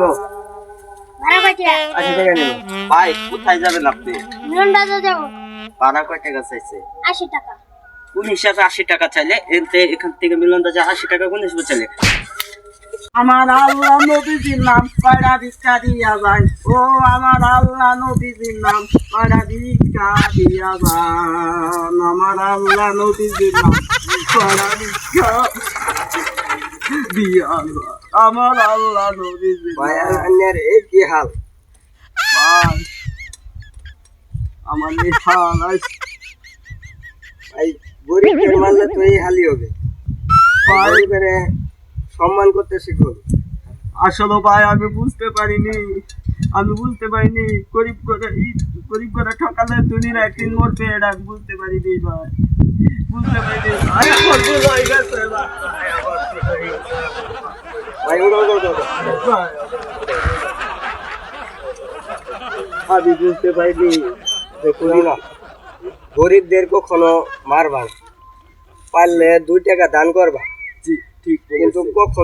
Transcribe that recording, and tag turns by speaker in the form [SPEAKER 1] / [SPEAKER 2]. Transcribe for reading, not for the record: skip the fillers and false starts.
[SPEAKER 1] যাবো?
[SPEAKER 2] ভাড়া কয় টাকা?
[SPEAKER 1] 80 টাকা নিব। ভাই কোথায় যাবেন আপনি?
[SPEAKER 2] মিলন বাজার যাবো।
[SPEAKER 1] ভাড়া কয় টাকা চাইছে?
[SPEAKER 2] 80 টাকা।
[SPEAKER 1] কোন হিসাবে 80 টাকা চাইলে? এখান থেকে মিলন বাজার 80 টাকা কোন হিসাবে চাইলে? আমার আল্লাহ নবীজির নাম কয়টা ভিক্ষা দিয়া যায়, ও আমার আল্লাহ নবীজির নাম কয়টা ভিক্ষা দিয়া যান, আমার আল্লাহ নবীজির নাম কয়টা ভিক্ষা দিয়া যায়, আমার আল্লাহ নবীজির ভাইয়ার এই কি হাল? ভাই আমার এই হাল ভাই, গরিবের মাঝে তো এই হালই হবে। গরিবের সম্মান করতে শিখুন। আসলে ভাই আমি বুঝতে পারিনি গরিব করে ঠকালে দুনিয়া একদিন মরবে, এটা আমি বুঝতে পারিনি ভাই, বুঝতে পারিনি ভাই, আমার ভুল হয়ে গেছে ভাই, আমি বুঝতে পারিনি। দেখুন না, গরিবদের কখনো মারবা না, পারলে 2 টাকা দান করবা, জি ঠিক, কিন্তু কখনো